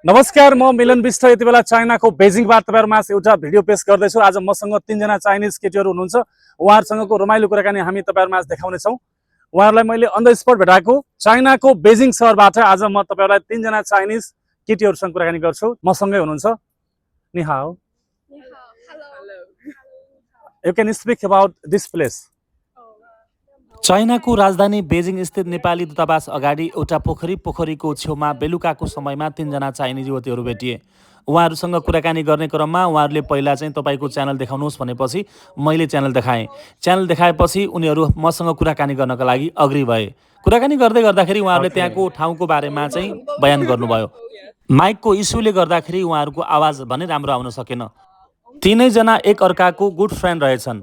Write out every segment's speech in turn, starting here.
नमस्कार, म मिलन विष्ट। यति बेला चाइनाको बेजिङबाट तपाईँहरूमा एउटा भिडियो पेश गर्दैछु। आज मसँग 3 जना चाइनिज केटीहरू हुनुहुन्छ। उहाँहरूसँगको रमाइलो कुराकानी हामी तपाईँहरूमा देखाउनेछौँ। उहाँहरूलाई मैले अन द स्पट भेटाएको चाइनाको बेजिङ सहरबाट। आज म तपाईँहरूलाई 3 जना चाइनिज केटीहरूसँग कुराकानी गर्छु। मसँगै हुनुहुन्छ। नि हाओ। You can speak about this place. चाइनाको राजधानी बेजिङ स्थित नेपाली दूतावास अगाडि एउटा पोखरीको छेउमा बेलुकाको समयमा 3 जना चाइनिज युवतीहरू भेटिए। उहाँहरूसँग कुराकानी गर्ने क्रममा उहाँहरूले पहिला चाहिँ तपाईँको च्यानल देखाउनुहोस् भनेपछि मैले च्यानल देखाएँ। च्यानल देखाएपछि उनीहरू मसँग कुराकानी गर्नका लागि अग्री भए। कुराकानी गर्दै गर्दाखेरि उहाँहरूले त्यहाँको ठाउँको बारेमा चाहिँ बयान गर्नुभयो। माइकको इस्युले गर्दाखेरि उहाँहरूको आवाज भने राम्रो आउन सकेन। तीनैजना एक अर्काको गुड फ्रेन्ड रहेछन्।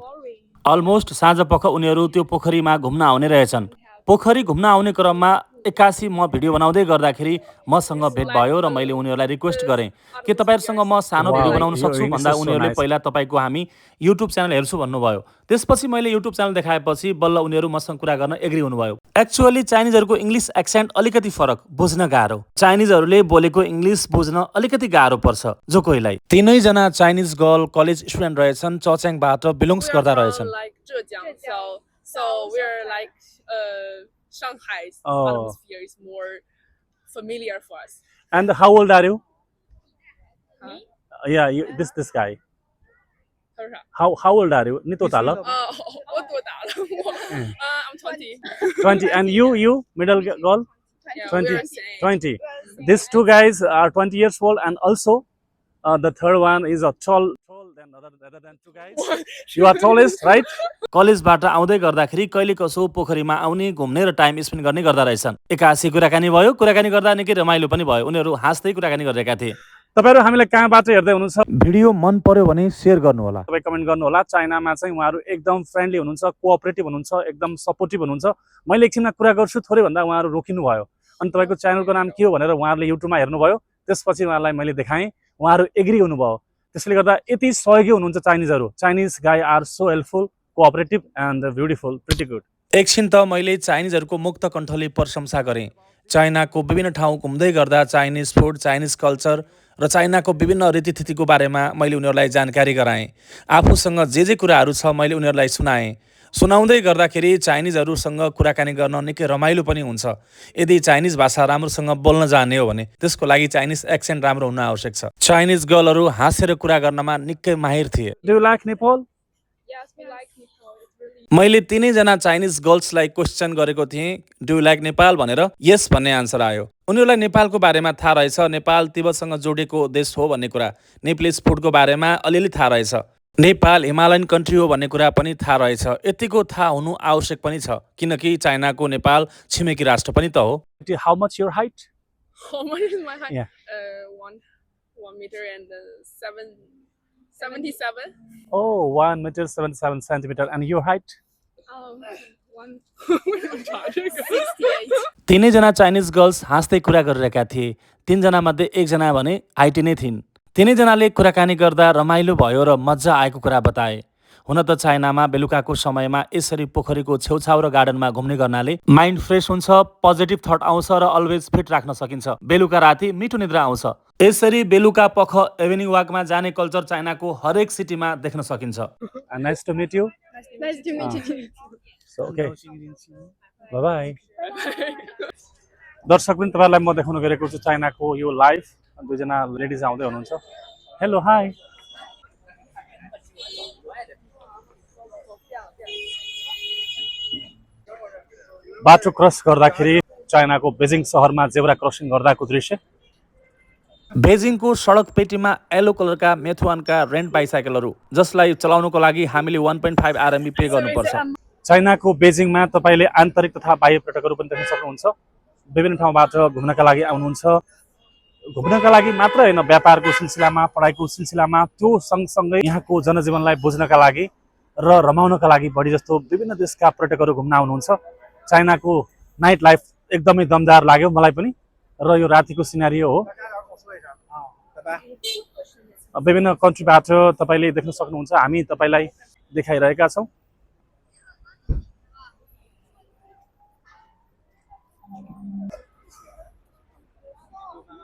अलमोस्ट साँझपख उनीहरू त्यो पोखरीमा घुम्न आउने रहेछन्। पोखरी घुम्न आउने क्रममा एक्कासी म भिडियो बनाउँदै गर्दाखेरि मसँग भेट भयो र मैले उनीहरूलाई रिक्वेस्ट गरेँ कि तपाईँहरूसँग म सानो भिडियो बनाउन सक्छु भन्दा उनीहरूले पहिला तपाईँको हामी युट्युब च्यानल हेर्छु भन्नुभयो। त्यसपछि मैले युट्युब च्यानल देखाएपछि बल्ल उनीहरू मसँग कुरा गर्न एग्री हुनुभयो। एक्चुअली चाइनिजहरूको इङ्ग्लिस एक्सेन्ट अलिकति फरक, बुझ्न गाह्रो। चाइनिजहरूले बोलेको इङ्ग्लिस बुझ्न अलिकति गाह्रो पर्छ जो कोहीलाई। तीनैजना चाइनिज गर्ल कलेज स्टुडेन्ट रहेछन्, चच्याङबाट बिलोङ्स गर्दा रहेछन्। So we're like Shanghai's atmosphere is more familiar for us. And how old are you? Huh? Yeah, this guy. How old are you? Ni to tala. I'm 20. 20. And you middle girl? Yeah, 20. 20. These two guys are 20 years old, and also the third one is a tall than other than two guys. You are tallest, right? कलेजबाट आउँदै गर्दाखेरि कहिले कसो पोखरीमा आउने, घुम्ने र time spend गर्ने गर्दा रहेछन्। एकासी कुराकानी भयो। कुराकानी गर्दा निकै रमाइलो पनि भयो। उनीहरू हाँस्दै कुराकानी गरिरहेका थिए। तपाईहरु हामीलाई कहाँबाट हेर्दै हुनुहुन्छ? भिडियो मन पर्यो भने शेयर गर्नु होला। तपाई कमेन्ट गर्नु होला। चाइनामा चाहिँ उहाँहरू एकदम फ्रेन्डली हुनुहुन्छ, कोअपरेटिभ हुनुहुन्छ, एकदम सपोर्टिभ हुनुहुन्छ। मैले एकछिनमा कुरा गर्छु थोरै भन्दा उहाँहरू रोकिनु भयो। अनि तपाईको च्यानलको नाम के हो भनेर उहाँहरूले युट्युबमा हेर्नुभयो। त्यसपछि उहाँलाई मैले देखाएँ, उहाँहरू एग्री हुनुभयो। त्यसले गर्दा यति सहयोगी हुनुहुन्छ चाइनिजहरू। Chinese guy are so helpful, cooperative and beautiful, pretty good. एकछिन त मैले चाइनिजहरूको मुक्त कण्ठले प्रशंसा गरेँ। चाइनाको विभिन्न ठाउँ घुम्दै गर्दा चाइनिज फुड, चाइनिज कल्चर र चाइनाको विभिन्न रीतिथितिको बारेमा मैले उनीहरूलाई जानकारी गराएँ। आफूसँग जे कुराहरू छ मैले उनीहरूलाई सुनाएँ। सुनाउँदै गर्दाखेरि चाइनिजहरूसँग कुराकानी गर्न निकै रमाइलो पनि हुन्छ। यदि चाइनिज भाषा राम्रोसँग बोल्न जाने हो भने त्यसको लागि चाइनिज एक्सेन्ट राम्रो हुन आवश्यक छ। चाइनिज गर्लहरू हाँसेर कुरा गर्नमा निकै माहिर थिए। Do you like Nepal? Yes, we like Nepal. It's really. मैले तीनैजना चाइनिज गर्ल्सलाई क्वेसन गरेको थिएँ, डु यु लाइक नेपाल भनेर। यस भन्ने आन्सर आयो। उनीहरूलाई नेपालको बारेमा थाहा रहेछ, नेपाल तिब्बतसँग जोडिएको देश हो भन्ने कुरा। नेप्लिज फुडको बारेमा अलिअलि थाहा रहेछ। नेपाल हिमालयन कन्ट्री हो भन्ने कुरा पनि थाहा रहेछ। यतिको थाहा हुनु आवश्यक पनि छ, किनकि चाइनाको नेपाल छिमेकी राष्ट्र पनि त हो। How much your height? How much is my height? Yeah. 1 meter and 77. Oh, 1 meter 77 centimeter. And your height? 1. 68. तीनैजना Chinese girls हाँस्दै कुरा गरिरहेका थिए। 3 जना मध्ये 1 जना भने आइटी नै थिइन्। तीनैजनाले कुराकानी गर्दा रमाइलो भयो र मजा आएको कुरा बताए। हुन त चाइनामा बेलुकाको समयमा यसरी पोखरीको छेउछाउ र गार्डनमा घुम्ने गर्नाले माइन्ड फ्रेस हुन्छ, पोजिटिभ थट आउँछ र अलवेज फिट राख्न सकिन्छ। बेलुका राति मिठो निद्रा आउँछ। यसरी बेलुका पख इभिनिङ वाकमा जाने कल्चर चाइनाको हरेक सिटीमा देख्न सकिन्छ। Nice to meet you. Nice to meet you. So, okay. Bye bye. दर्शक पनि तपाईहरुलाई म देखाउन गएको छु चाइनाको यो लाइभ। दुईजना लेडिज आउँदै हुनुहुन्छ। Hello, high. बाटो क्रस गर्दाखेरि चाइनाको बेजिङ सहरमा जेब्रा क्रसिङ गर्दाको दृश्य। बेजिङको सडक पेटीमा येलो कलरका मेथुवानका रेन्ट बाइसाइकलहरू, जसलाई चलाउनको लागि हामीले 1.5 RMB पे गर्नुपर्छ। चाइनाको बेजिङमा तपाईले आन्तरिक तथा बाह्य पर्यटकहरू पनि देख्न सक्नुहुन्छ। विभिन्न ठाउँबाट घुम्नका लागि आउनुहुन्छ। घुम्नका लागि मात्र हैन, व्यापारको सिलसिलामा, पढाइको सिलसिलामा, त्यो सँगसँगै यहाँको जनजीवनलाई बुझ्नका लागि र रमाउनका लागि बढी जस्तो विभिन्न देशका पर्यटकहरू घुम्न आउनुहुन्छ। चाइनाको नाइट लाइफ एकदमै दमदार लाग्यो मलाई पनि। र यो रातिको सिनारियो हो। विभिन्न कन्ट्रीबाट तपाईले देख्न सक्नुहुन्छ। हामी तपाईलाई देखाइरहेका छौं।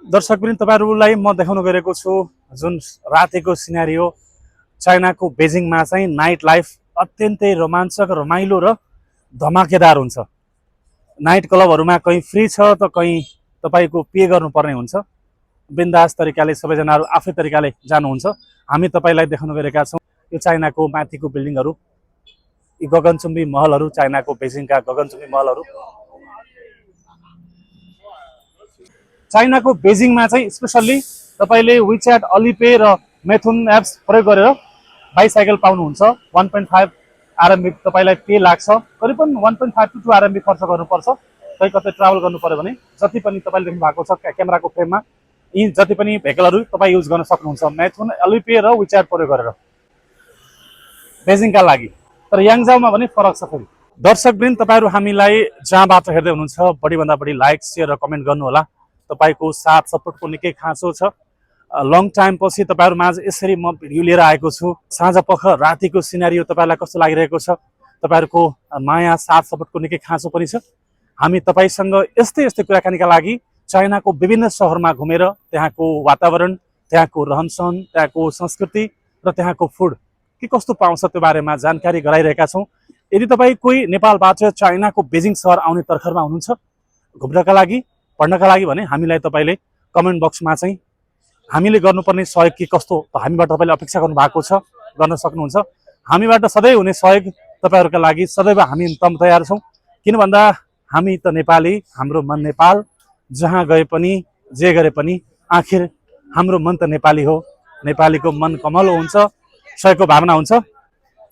दर्शकवृन्द तपाईहरुलाई म देखाउन गइरहेको छु जुन रातिको सिनेरियो चाइनाको बेजिङमा चाहिँ नाइट लाइफ अत्यन्तै रोमाञ्चक रमाइलो र धमाकेदार हुन्छ। नाइट क्लबहरुमा कहीं फ्री छ त कहीं तपाईको पे गर्नुपर्ने हुन्छ। बिन्दास तरिकाले सबैजनाहरु आफ्नै तरिकाले जानुहुन्छ। हामी तपाईलाई देखाउन गइरहेका छौं यो चाइनाको माथिको बिल्डिङहरु, यी गगनचुम्बी महलहरु, चाइनाको बेजिङका गगनचुम्बी महलहरु। चाइनाको बेजिङमा चाहिँ स्पेशली तपाईले WeChat, Alipay र मेथुन एप्स प्रयोग गरेर बाइसाइकल पाउनुहुन्छ। 1.5 RMB तपाईलाई पे लाग्छ। करिबन 1.5 to 2 RMB खर्च गर्नुपर्छ। कतै कतै ट्राभल गर्नु पर्यो भने जति पनि तपाईले देख्नु भएको छ क्यामेराको फ्रेममा यी जति पनि भेहिकलहरु तपाई युज गर्न सक्नुहुन्छ मेथुन, Alipay र WeChat प्रयोग गरेर बेजिङका लागि। तर याङजाउमा भने फरक छ फेरि। दर्शकवृन्द तपाईहरु हामीलाई जहाँबाट हेर्दै हुनुहुन्छ बढी भन्दा बढी लाइक, शेयर र कमेन्ट गर्नु होला। तपाईको साथ सपोर्टको निकै खाँचो छ। लङ टाइम पछि तपाईहरु माझ यसरी म भिडियो लिएर आएको छु। साँझ पख रातिको सिनेरियो तपाईलाई कस्तो लागिरहेको छ? तपाईहरुको माया साथ सपोर्टको निकै खाँचो पनि छ। हामी तपाईसँग यस्तै यस्तै कुराकानीका लागि चाइनाको विभिन्न शहरमा घुमेर त्यहाँको वातावरण, त्यहाँको रहनसहन, त्यहाँको संस्कृति र त्यहाँको फुड के कस्तो पाउँछ त्यो बारेमा जानकारी गराइरहेका छौं। यदि तपाई कोही नेपालबाट चाइनाको बेजिङ शहर आउने तर्खरमा हुनुहुन्छ घुम्नका लागि, पढ्नका लागि भने हामीलाई तपाईले कमेन्ट बक्समा चाहिँ हामीले गर्नुपर्ने सहयोग के कस्तो हामीबाट तपाईले अपेक्षा गर्नु भएको छ गर्न सक्नुहुन्छ। हामीबाट सधैँ हुने सहयोग तपाईहरुका लागि सदैव हामी तम तयार छौं। किन भन्दा हामी त नेपाली, हाम्रो मन नेपाल, जहाँ गए पनि जे गरे पनि आखिर हाम्रो मन त नेपाली हो। नेपालीको मन कमलो हुन्छ, सहयोगको भावना हुन्छ।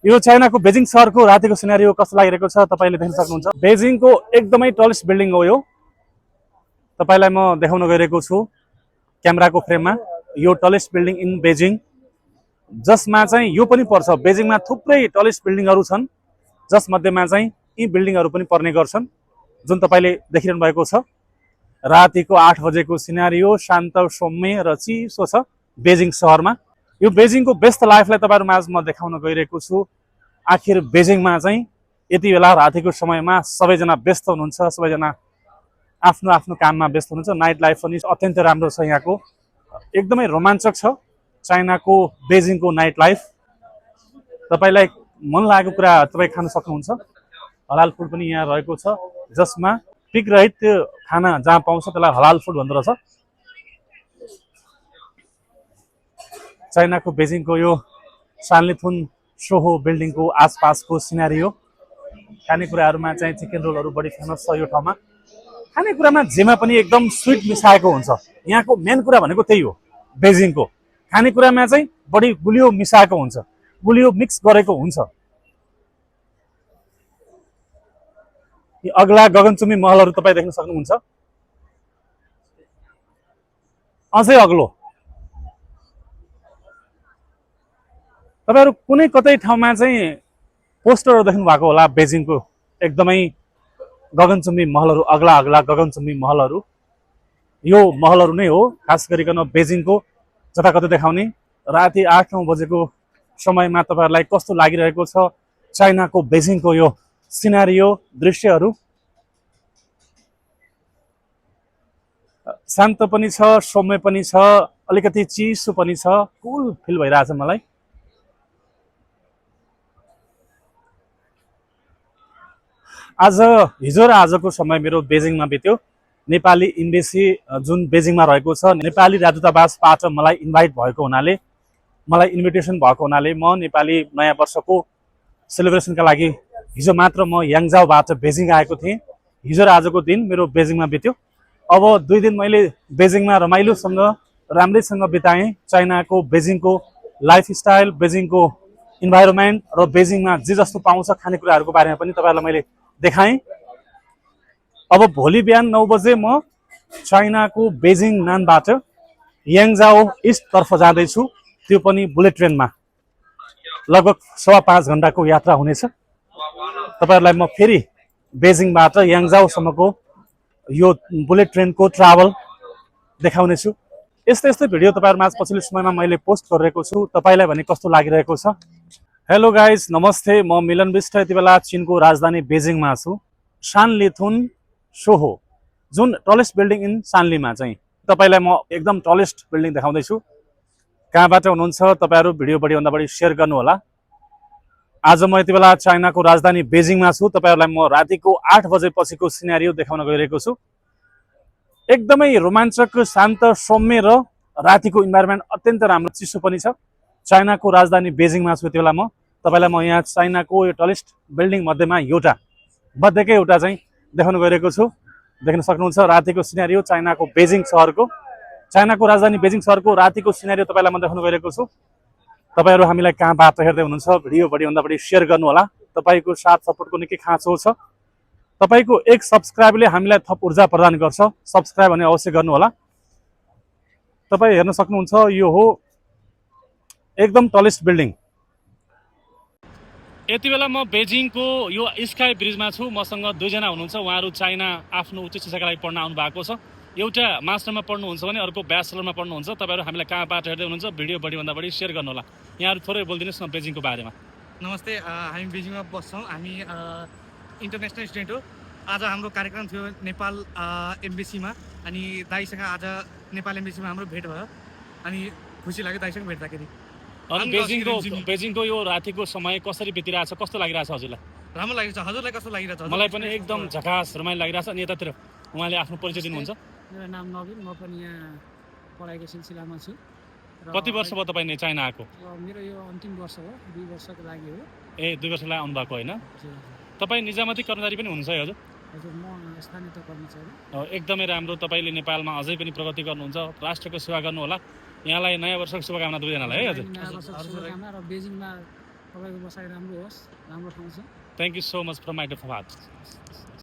यो चाइनाको बेजिङ शहरको रातिको सिनेरियो कस्तो लागिरहेको छ तपाईले देख्न सक्नुहुन्छ। बेजिङको एकदमै टलेस्ट बिल्डिङ हो यो। तपाईलाई म देखाउन गइरहेको छु क्यामेराको फ्रेममा यो टलेस्ट बिल्डिङ इन बेजिङ, जसमा चाहिँ यो पनि पर्छ। बेजिङमा थुप्रै टलेस्ट बिल्डिङहरु छन् जसमध्येमा चाहिँ यी बिल्डिङहरु पनि पर्ने गर्छन् जुन तपाईले देखिरहनु भएको छ। रातिको 8 बजेको सिनेरियो शान्त, सौम्य र चिसो छ बेजिङ शहरमा। यो बेजिङको व्यस्त लाइफलाई तपाईहरु माझ म देखाउन गइरहेको छु। आखिर बेजिङमा चाहिँ यति बेला रातिको समयमा सबैजना व्यस्त हुनुहुन्छ, सबैजना आफ्नो आफ्नो काममा व्यस्त हुनुहुन्छ। नाइट लाइफ पनि अत्यन्तै राम्रो छ यहाँको, एकदमै रोमाञ्चक छ चाइनाको बेजिङको नाइट लाइफ। तपाईलाई मन लागेको कुरा तपाई खान सक्नुहुन्छ। हलाल फुड पनि यहाँ रहेको छ जसमा पिक रहित त्यो खाना जहाँ पाउँछ त्यसलाई हलाल फुड भन्दो रहेछ। चाइनाको बेजिङको यो सानलिथुन सोहो बिल्डिङको आसपासको सिनेरियो। खानेकुराहरुमा चाहिँ चिकन रोलहरु बढी फेमस छ यो ठाउँमा। खानेकुरामा जेमा पनि एकदम स्वीट मिसाएको हुन्छ। यहाँको मेन कुरा भनेको त्यही हो। बेजिङको खानेकुरामा चाहिँ बढी गुलियो मिसाएको हुन्छ, गुलियो मिक्स गरेको हुन्छ। यी अग्ला गगनचुम्बी महलहरु तपाई देख्न सक्नुहुन्छ। अझै अग्लो तपाईहरु कुनै कतै ठाउँमा चाहिँ पोस्टरहरु देख्नु भएको होला बेजिङको एकदमै गगनचुम्बी महलहरु, अग्ला अग्ला गगनचुम्बी महलहरु। यो महलहरु नै हो खास गरिकन बेजिङको जताकतै देखाउने। राति 8-9 बजेको समयमा तपाईहरुलाई कस्तो लागिरहेको छ चाइनाको बेजिङको यो सिनेरियो, दृश्यहरु। शान्त पनि छ, सौम्य पनि छ, अलिकति चिसो पनि छ, कुल फिल भइरहेछ मलाई। आज हिजो र आजको समय मेरो बेजिङमा बित्यो। नेपाली एम्बेसी जुन बेजिङमा रहेको छ, नेपाली राजदूतावासबाट मलाई इन्भाइट भएको हुनाले, मलाई इन्भिटेसन भएको हुनाले म नेपाली नयाँ वर्षको सेलिब्रेसनका लागि हिजो मात्र म याङजाउबाट बेजिङ आएको थिएँ। हिजो र आजको दिन मेरो बेजिङमा बित्यो। अब 2 दिन मैले बेजिङमा रमाइलोसँग राम्रैसँग बिताएँ। चाइनाको बेजिङको लाइफस्टाइल, बेजिङको इन्भाइरोमेन्ट र बेजिङमा जे जस्तो पाउँछ खानेकुराहरुको बारेमा पनि तपाईहरुलाई मैले देखाएँ। अब भोलि बिहान 9 बजे म चाइनाको बेजिङ नानबाट याङजाउ इस्ट तर्फ जाँदै छु, त्यो पनि बुलेट ट्रेनमा। लगभग 5.25 घण्टाको यात्रा हुनेछ। तपाईहरुलाई म फेरि बेजिङबाट याङजाउसम्मको यो बुलेट ट्रेनको ट्राभल देखाउने छु। यस्तै यस्तै भिडियो तपाईहरुमाझ पछिल्लो समयमा मैले पोस्ट गरिरहेको छु। तपाईलाई भने कस्तो लागिरहेको छ? हेलो गाइज, नमस्ते। म मिलन बिष्ट यति बेला चीनको राजधानी बेजिङमा छु। सानलिथुन सोहो जुन टलेस्ट बिल्डिङ इन सानलीमा चाहिँ तपाईँलाई म एकदम टलेस्ट बिल्डिङ देखाउँदैछु। कहाँबाट हुनुहुन्छ तपाईँहरू भिडियो बढीभन्दा बढी सेयर गर्नुहोला। आज म यति बेला चाइनाको राजधानी बेजिङमा छु। तपाईँहरूलाई म रातिको 8 बजेपछिको सिनेरियो देखाउन गइरहेको छु। एकदमै रोमाञ्चक, शान्त, सौम्य र रातिको इन्भाइरोमेन्ट अत्यन्त राम्रो, चिसो पनि छ। चाइनाको राजधानी बेजिङमा छु यति बेला म। तपाईँलाई म यहाँ चाइनाको यो टलेस्ट बिल्डिङ मध्येमा मध्येकै एउटा चाहिँ देखाउन गइरहेको छु। देख्न सक्नुहुन्छ रातिको सिनेरियो चाइनाको बेजिङ सहरको, चाइनाको राजधानी बेजिङ सहरको रातिको सिनेरियो तपाईँलाई म देखाउन गइरहेको छु। तपाईँहरू हामीलाई कहाँबाट हेर्दै हुनुहुन्छ भिडियो बढीभन्दा बढी सेयर गर्नुहोला। तपाईँको साथ सपोर्टको निकै खाँचो छ। तपाईँको एक सब्सक्राइबले हामीलाई थप ऊर्जा प्रदान गर्छ। सब्सक्राइब भने अवश्य गर्नुहोला। तपाईँ हेर्न सक्नुहुन्छ यो हो एकदम टलेस्ट बिल्डिङ। यति बेला म बेजिङको यो स्काई ब्रिजमा छु। मसँग दुईजना हुनुहुन्छ, उहाँहरू चाइना आफ्नो उच्च शिक्षाका लागि पढ्न आउनु भएको छ। एउटा मास्टरमा पढ्नुहुन्छ भने अर्को ब्याचलरमा पढ्नुहुन्छ। तपाईँहरू हामीलाई कहाँबाट हेर्दै हुनुहुन्छ भिडियो बढीभन्दा बढी सेयर गर्नुहोला। यहाँहरू थोरै बोलिदिनुहोस् न बेजिङको बारेमा। नमस्ते, हामी बेजिङमा बस्छौँ। हामी इन्टरनेसनल स्टुडेन्ट हो। आज हाम्रो कार्यक्रम थियो नेपाल एम्बेसीमा, अनि दाइसँग आज नेपाल एम्बेसीमा हाम्रो भेट भयो, अनि खुसी लाग्यो दाइसँग भेट्दाखेरि। अनि बेजिङको यो रातिको समय कसरी बितिरहेछ, कस्तो लागिरहेछ हजुरलाई? राम्रो लागिरहेछ। हजुरलाई कस्तो लागिरहेछ? मलाई पनि एकदम झकास रमाइलो लागिरहेछ। अनि यतातिर उहाँले आफ्नो परिचय दिनुहुन्छ। मेरो नाम नवीन, म पनि यहाँ पढाइको सिलसिलामा छु। कति वर्ष भयो तपाईँ चाइना आएको? मेरो यो अन्तिम वर्ष हो, 2 वर्षको लागि हो। 2 वर्षको लागि आउनुभएको होइन? तपाईँ निजामती कर्मचारी पनि हुनुहुन्छ है हजुर? हजुर, म स्थानीय कर्मचारी। एकदमै राम्रो। तपाईँले नेपालमा अझै पनि प्रगति गर्नुहुन्छ, राष्ट्रको सेवा गर्नुहोला। यहाँलाई नयाँ वर्षको शुभकामना दुवैजनालाई है हजुर। नयाँ वर्षको शुभकामना र बेजिङमा तपाईँको बसाइ राम्रो होस्, राम्रो ठाउँ छ। Thank you so much from my father.